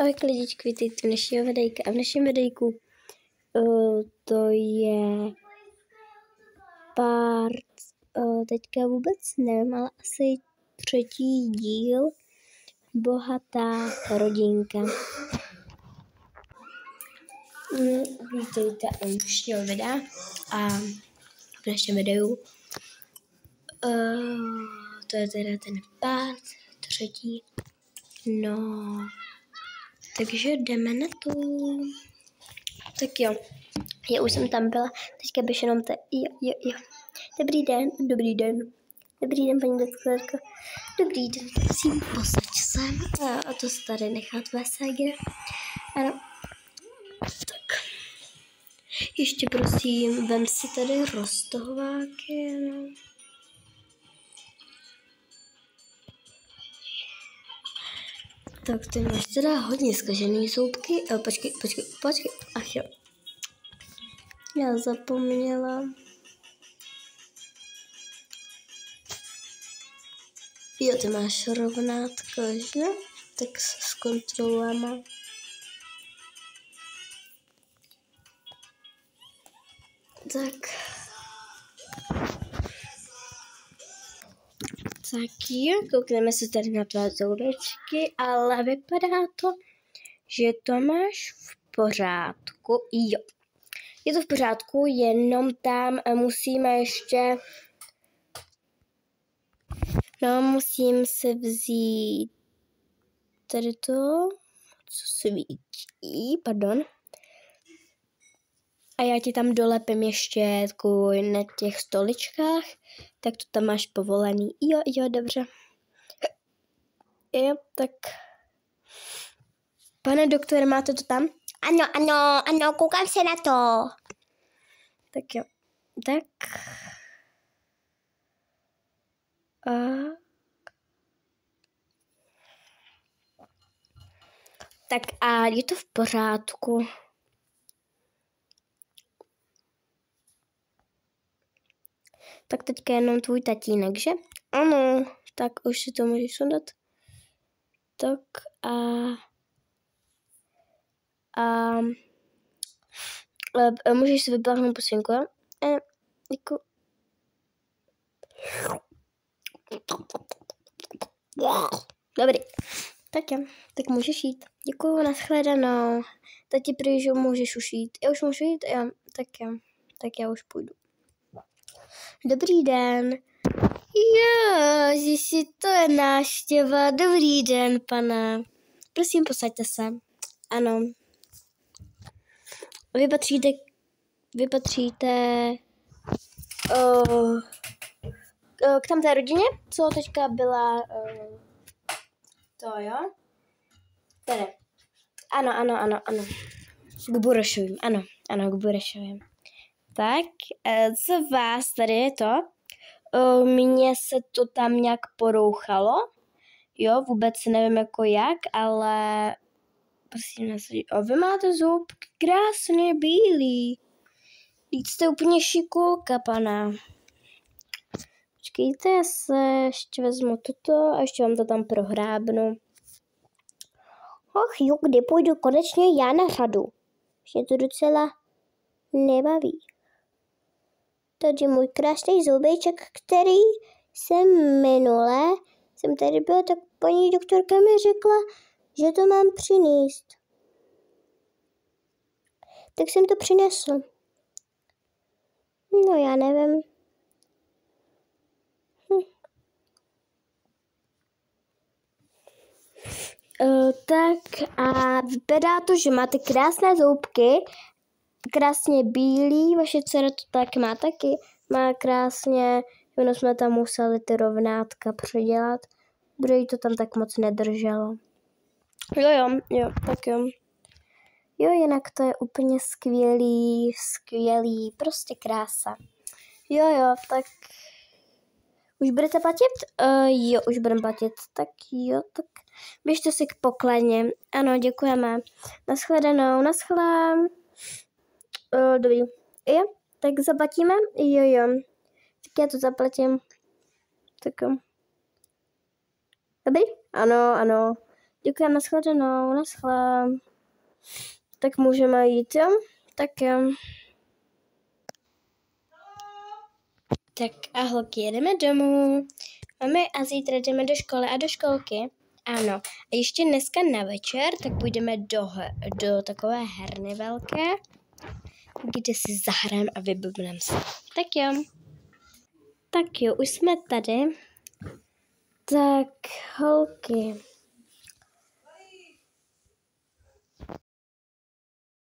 Ahoj lidičky, vítejte v dnešního videjka. A v dnešním videjku to je teďka vůbec nevím, ale asi 3. díl Bohatá rodinka. Vítejte u dnešního videa a v dnešním videu to je teda ten part 3. No, takže jdeme na to. Tak jo, já už jsem tam byla, teďka bych jenom jo. Dobrý den, paní doktorko. Dobrý den, prosím, posaď sem a to se tady nechat VSG. Ano, tak. Ještě prosím, vem si tady roztohováky, ano. Tak ty máš teda hodně zkažený zoubky. Počkej. Ach jo. Já zapomněla. Jo, ty máš rovnátko, že? Tak zkontrolujeme. Tak jo, koukneme se tady na tvé zoubečky, ale vypadá to, že to máš v pořádku. Jo, je to v pořádku, jenom tam musíme ještě... No, musím si vzít tady to, co svítí, pardon. A já ti tam dolepím ještě na těch stoličkách, tak to tam máš povolený. Jo, dobře. Jo, tak. Pane doktore, máte to tam? Ano, koukám se na to. Tak jo, tak. Tak a je to v pořádku. Tak teďka jenom tvůj tatínek, že? Ano, tak už si to můžeš sundat. Tak a můžeš si vypláhnout pusinku, jo? Děkuji. Dobrý. Tak jo, tak můžeš jít. Děkuju, nashledanou. Tati prý, že můžeš už jít. Já už můžu jít? Jo, tak já už půjdu. Dobrý den. Ježiši, to je návštěva. Dobrý den, pane. Prosím, posaďte se. Ano. Vy patříte k tamté rodině, co teďka byla to, jo? Tady. Ano. K Burešovým, ano, k Burešovým. Tak, co vás tady je to? Mně se to tam nějak porouchalo, jo, vůbec nevím jako jak, ale prosím nás, vy máte zubky krásně bílý. Vždyť jste úplně šikulka, pana. Počkejte, já se ještě vezmu toto a ještě vám to tam prohrábnu. Ach jo, kdy půjdu konečně já na řadu? Mě to docela nebaví. Tady můj krásný zoubeček, který jsem tady byla, tak paní doktorka mi řekla, že to mám přinést. Tak jsem to přinesl. No já nevím. Tak a vypadá to, že máte krásné zoubky, krásně bílý, vaše dcera to tak má taky, má krásně, jenom jsme tam museli ty rovnátka předělat, protože jí to tam tak moc nedrželo. Jo, tak jo. Jo, jinak to je úplně skvělý, prostě krása. Jo, tak už budete platit? Jo, už budeme platit. Tak jo, tak běžte si k pokladně. Ano, děkujeme. Naschledanou. Dobrý. Jo, tak zaplatíme? Jo. Tak já to zaplatím. Tak jo. Dobrý? Ano. Děkuji, nashledanou, naschle. Tak můžeme jít, jo? Tak jo. Tak a holky, jedeme domů. Máme a zítra jdeme do školy a do školky. Ano. A ještě dneska na večer, tak půjdeme do takové herny velké, kde si zahrajeme a vybavíme se. Tak jo. Tak jo, už jsme tady. Tak holky,